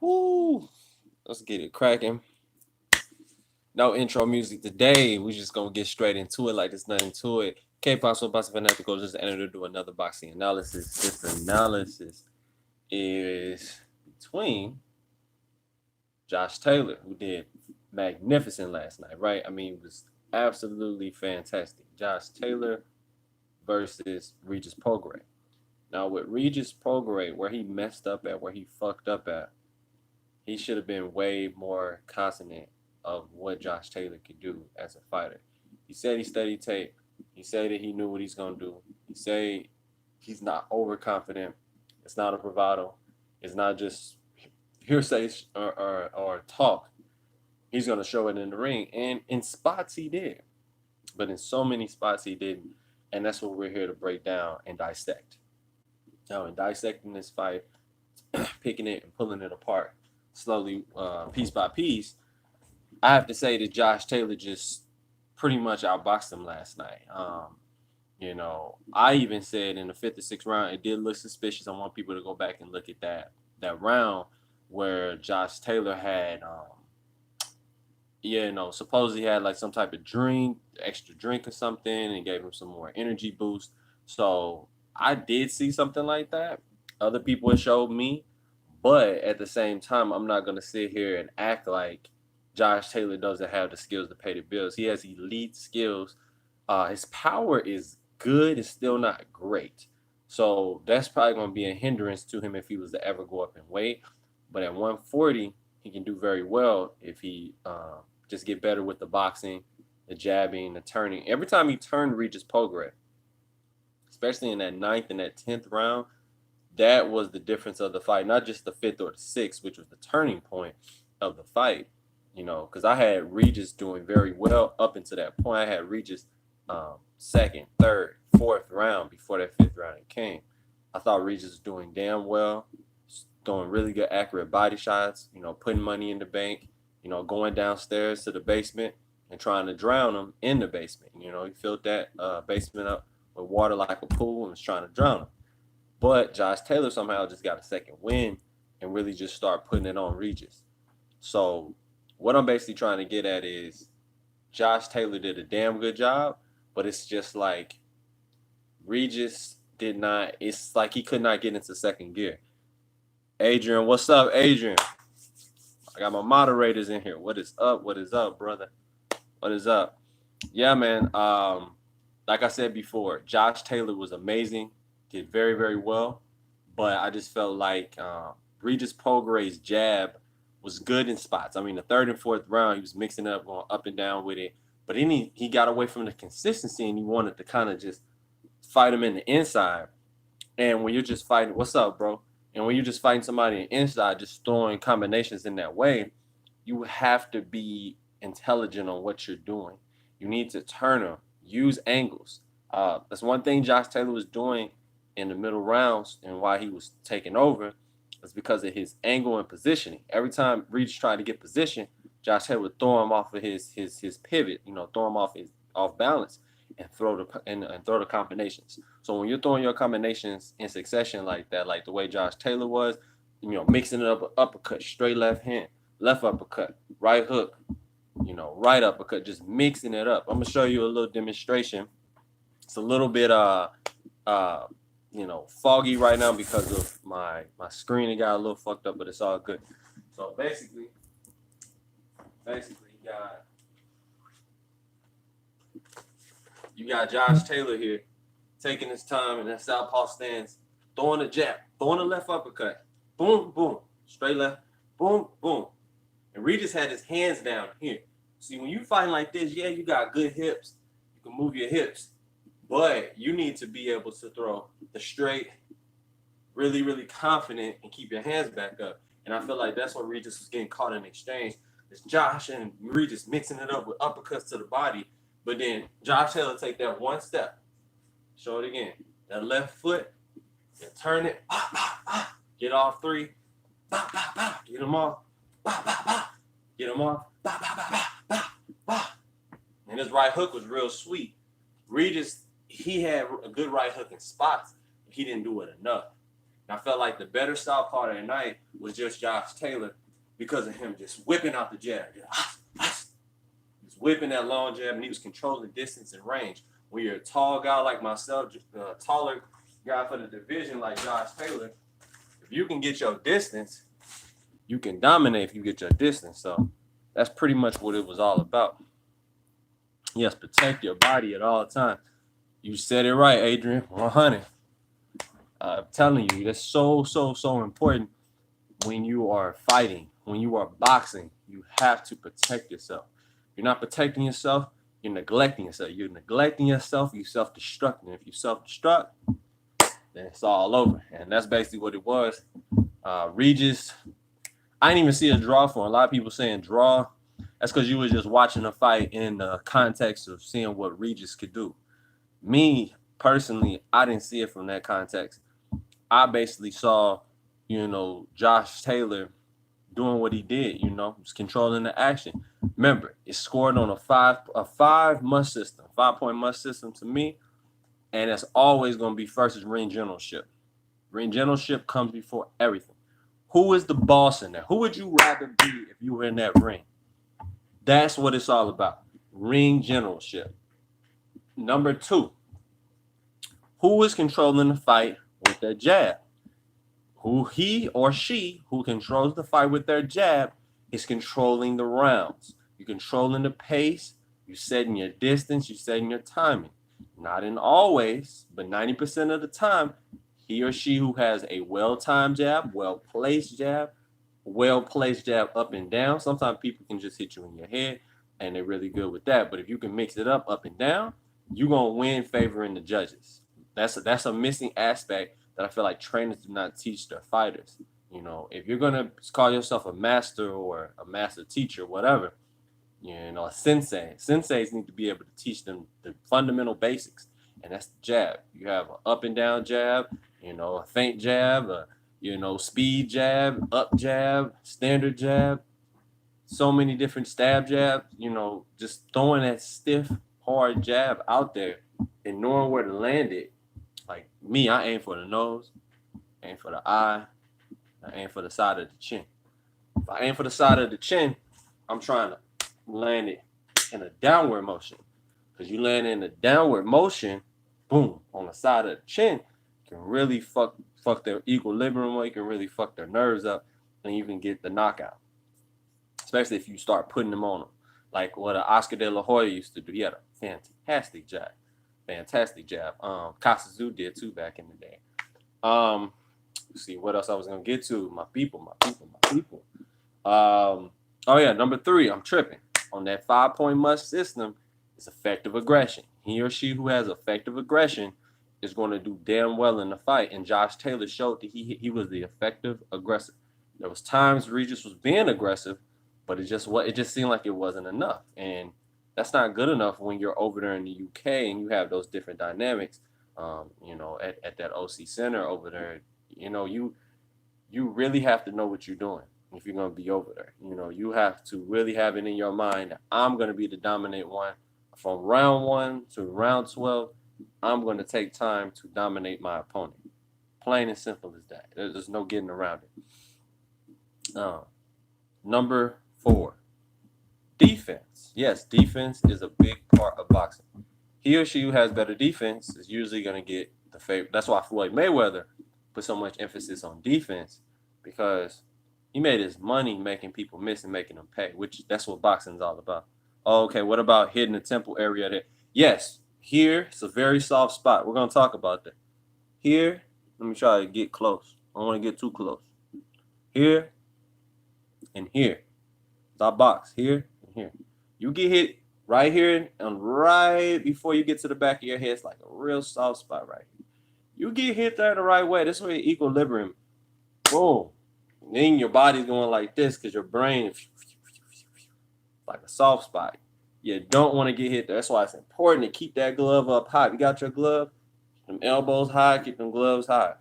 Woo! Let's get it cracking. No intro music today. We just gonna get straight into it like there's nothing to it. K-pop, so boxing fanatical, just entered to do another boxing analysis. This analysis is between Josh Taylor, who did magnificent last night, right? I mean, it was absolutely fantastic. Josh Taylor versus Regis Prograis. Now with Regis Prograis, where he messed up at, where he fucked up at, he should have been way more confident of what Josh Taylor could do as a fighter. He said he studied tape. He said that he knew what he's gonna do. He said he's not overconfident. It's not a bravado. It's not just hearsay or talk. He's gonna show it in the ring, and in spots he did, but in so many spots he didn't, and that's what we're here to break down and dissect. Now, in dissecting this fight, picking it and pulling it apart slowly, piece by piece, I have to say that Josh Taylor just pretty much outboxed him last night. I even said in the fifth or sixth round, it did look suspicious. I want people to go back and look at that round where Josh Taylor had, supposedly had like some type of drink, extra drink or something, and gave him some more energy boost. So I did see something like that. Other people have showed me, but at the same time, I'm not gonna sit here and act like Josh Taylor doesn't have the skills to pay the bills. He has elite skills. His power is good. It's still not great. So that's probably going to be a hindrance to him if he was to ever go up in weight. But at 140, he can do very well if he just get better with the boxing, the jabbing, the turning. Every time he turned Regis Prograis, especially in that ninth and that 10th round, that was the difference of the fight. Not just the fifth or the sixth, which was the turning point of the fight. Because I had Regis doing very well up until that point. I had Regis second, third, fourth round before that fifth round came. I thought Regis was doing damn well, throwing really good, accurate body shots, putting money in the bank, going downstairs to the basement and trying to drown him in the basement. He filled that basement up with water like a pool and was trying to drown him. But Josh Taylor somehow just got a second win and really just started putting it on Regis. So what I'm basically trying to get at is Josh Taylor did a damn good job, but it's just like Regis did not, it's like he could not get into second gear. Adrian, what's up, Adrian? I got my moderators in here. What is up? What is up, brother? What is up? Yeah, man. Like I said before, Josh Taylor was amazing, did very, very well, but I just felt like Regis Prograis' jab was good in spots. I mean, the third and fourth round, he was mixing up, going up and down with it. But then he got away from the consistency and he wanted to kind of just fight him in the inside. And when you're just fighting, what's up, bro? And when you're just fighting somebody inside, just throwing combinations in that way, you have to be intelligent on what you're doing. You need to turn them, use angles. That's one thing Josh Taylor was doing in the middle rounds and why he was taking over is because of his angle and positioning. Every time Regis tried to get position, Josh Taylor would throw him off of his pivot, throw him off balance and throw the combinations. So when you're throwing your combinations in succession like that, like the way Josh Taylor was, mixing it up, uppercut, straight left hand, left uppercut, right hook, right uppercut, just mixing it up. I'm gonna show you a little demonstration. It's a little bit foggy right now because of my screen. It got a little fucked up, but it's all good. So basically you got Josh Taylor here taking his time in that southpaw stance, throwing a jab, throwing a left uppercut, boom, boom, straight left, boom, boom. And Regis had his hands down here. See, when you fighting like this, yeah, you got good hips. You can move your hips. But you need to be able to throw the straight, really, really confident, and keep your hands back up. And I feel like that's what Regis was getting caught in exchange. It's Josh and Regis mixing it up with uppercuts to the body. But then Josh Taylor take that one step. Show it again. That left foot, you turn it, get off three, get them off, get them off, and his right hook was real sweet. Regis, he had a good right hook in spots, but he didn't do it enough. And I felt like the better southpaw of the night was just Josh Taylor because of him just whipping out the jab. He was whipping that long jab, and he was controlling distance and range. When you're a tall guy like myself, just a taller guy for the division like Josh Taylor, if you can get your distance, you can dominate if you get your distance. So that's pretty much what it was all about. Yes, protect your body at all times. You said it right, Adrian. 100. I'm telling you, that's so important when you are fighting, when you are boxing. You have to protect yourself. You're not protecting yourself, you're neglecting yourself. You're neglecting yourself, you self-destructing. If you self-destruct, then it's all over. And that's basically what it was. Regis, I didn't even see a draw for him. A lot of people saying draw. That's because you were just watching a fight in the context of seeing what Regis could do. Me, personally, I didn't see it from that context. I basically saw, Josh Taylor doing what he did, was controlling the action. Remember, it's scored on a 5 must system, 5-point must system to me, and it's always going to be versus ring generalship. Ring generalship comes before everything. Who is the boss in there? Who would you rather be if you were in that ring? That's what it's all about. Ring generalship. Number 2, who is controlling the fight with their jab? Who he or she who controls the fight with their jab is controlling the rounds. You're controlling the pace. You're setting your distance. You're setting your timing. Not in always, but 90% of the time, he or she who has a well-timed jab, well-placed jab up and down. Sometimes people can just hit you in your head, and they're really good with that. But if you can mix it up and down, you're going to win favoring the judges. That's a missing aspect that I feel like trainers do not teach their fighters. If you're going to call yourself a master or a master teacher, whatever, a sensei. Senseis need to be able to teach them the fundamental basics, and that's the jab. You have an up and down jab, a feint jab, speed jab, up jab, standard jab, so many different stab jabs, just throwing that stiff, hard jab out there and knowing where to land it. Like me, I aim for the nose, aim for the eye, I aim for the side of the chin. If I aim for the side of the chin, I'm trying to land it in a downward motion. Because you land in a downward motion, boom, on the side of the chin, can really fuck their equilibrium, or you can really fuck their nerves up, and you can get the knockout. Especially if you start putting them on them. Like what Oscar De La Hoya used to do. He had a fantastic jab. Kasazu did too back in the day. Let's see what else I was gonna get to. My people. Number 3, I'm tripping. On that 5-point must system is effective aggression. He or she who has effective aggression is going to do damn well in the fight. And Josh Taylor showed that he was the effective aggressor. There was times Regis was being aggressive, but it just seemed like it wasn't enough. And that's not good enough when you're over there in the UK and you have those different dynamics. At that OC Center over there, you really have to know what you're doing if you're going to be over there. You have to really have it in your mind that I'm going to be the dominant one. From round 1 to round 12, I'm going to take time to dominate my opponent. Plain and simple as that. There's no getting around it. Number 4, defense. Yes, defense is a big part of boxing. He or she who has better defense is usually going to get the favor. That's why Floyd Mayweather put so much emphasis on defense, because he made his money making people miss and making them pay, which that's what boxing is all about. Okay, what about hitting the temple area there? Yes, here it's a very soft spot. We're going to talk about that. Here, let me try to get close. I don't want to get too close. Here and here. It's our box. Here and here. You get hit right here and right before you get to the back of your head. It's like a real soft spot right here. You get hit there the right way. This way, equilibrium. Boom. And then your body's going like this because your brain is like a soft spot. You don't want to get hit there. That's why it's important to keep that glove up high. If you got your glove, them elbows high, keep them gloves high.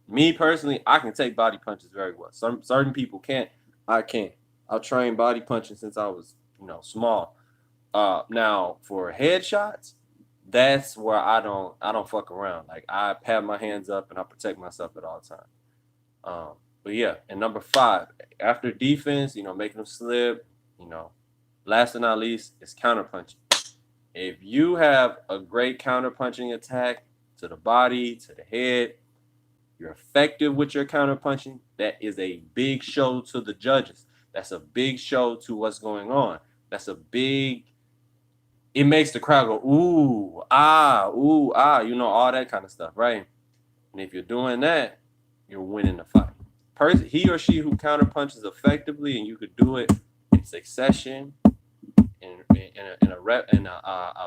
Me personally, I can take body punches very well. Certain people can't. I can. I've trained body punching since I was, small. Now for headshots, that's where I don't fuck around. Like I pat my hands up and I protect myself at all times. But yeah, and number 5, after defense, making them slip, last but not least is counterpunching. If you have a great counterpunching attack to the body, to the head, you're effective with your counterpunching, that is a big show to the judges. That's a big show to what's going on. It makes the crowd go, ooh, ah, all that kind of stuff, right? And if you're doing that, you're winning the fight. He or she who counterpunches effectively, and you could do it in succession, in a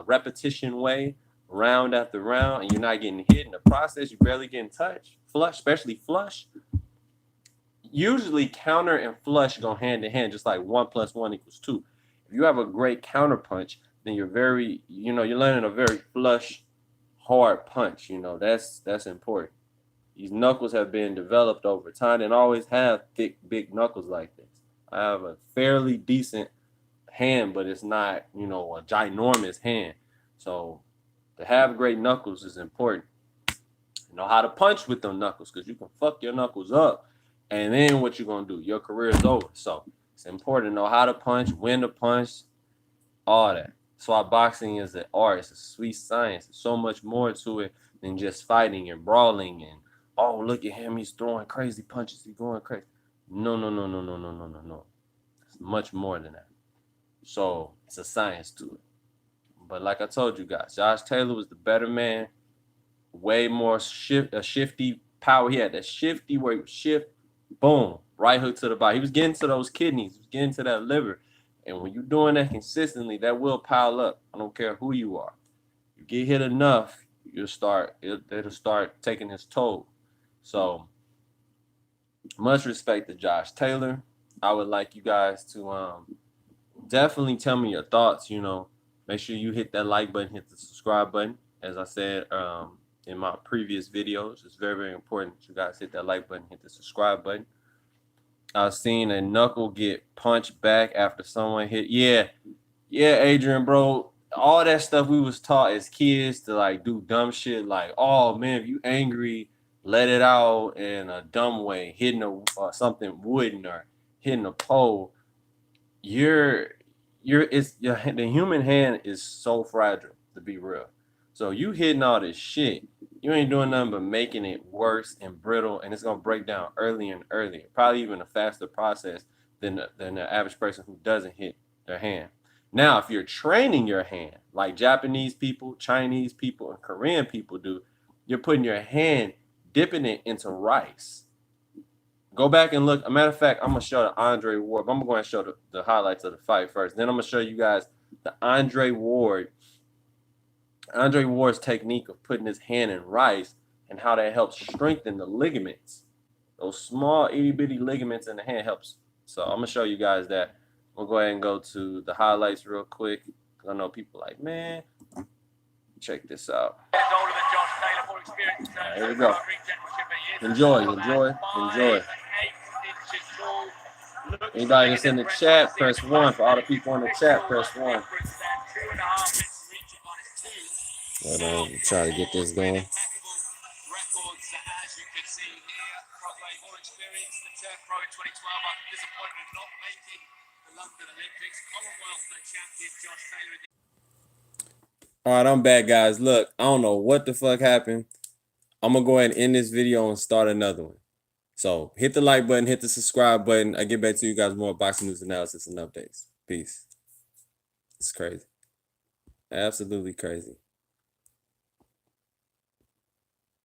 repetition way, round after round, and you're not getting hit in the process, you're barely getting touched, flush, especially flush. Usually counter and flush go hand in hand, just like 1 + 1 = 2. If you have a great counter punch, then you're learning a very flush, hard punch. That's important. These knuckles have been developed over time and always have thick, big knuckles like this. I have a fairly decent hand, but it's not, a ginormous hand. So to have great knuckles is important. Know how to punch with them knuckles, because you can fuck your knuckles up, and then what you're gonna do? Your career is over. So it's important to know how to punch, when to punch, all that. That's why boxing is an art. It's a sweet science. There's so much more to it than just fighting and brawling and, oh, look at him, he's throwing crazy punches, he's going crazy. No. It's much more than that. So it's a science to it. But like I told you guys, Josh Taylor was the better man. Way more shifty power. He had that shifty where he would shift, boom, right hook to the body. He was getting to those kidneys, he was getting to that liver. And when you're doing that consistently, that will pile up. I don't care who you are. You get hit enough, it'll start taking its toll. So much respect to Josh Taylor. I would like you guys to definitely tell me your thoughts. Make sure you hit that like button, hit the subscribe button. As I said in my previous videos, it's very, very important that you guys hit that like button, hit the subscribe button. I've seen a knuckle get punched back after someone hit. Yeah, Adrian, bro. All that stuff we was taught as kids to like do dumb shit, like, oh man, if you angry, let it out in a dumb way, hitting something wooden or hitting a pole. The human hand is so fragile, to be real. So you hitting all this shit, you ain't doing nothing but making it worse and brittle, and it's gonna break down earlier and earlier. Probably even a faster process than the average person who doesn't hit their hand. Now, if you're training your hand like Japanese people, Chinese people, and Korean people do, you're putting your hand, dipping it into rice. Go back and look. A matter of fact, I'm gonna show the Andre Ward. But I'm going to show the highlights of the fight first. Then I'm gonna show you guys the Andre Ward's technique of putting his hand in rice and how that helps strengthen the ligaments. Those small itty bitty ligaments in the hand helps. So I'm gonna show you guys that. We'll go ahead and go to the highlights real quick. I know people are like, man, check this out. Right, here we go. Enjoy. Anybody that's in the chat, press 1. For all the people in the chat, press 1. Hold on, try to get this going. All right, I'm back, guys. Look, I don't know what the fuck happened. I'm gonna go ahead and end this video and start another one. So hit the like button, hit the subscribe button. I get back to you guys more boxing news analysis and updates. Peace. It's crazy. Absolutely crazy.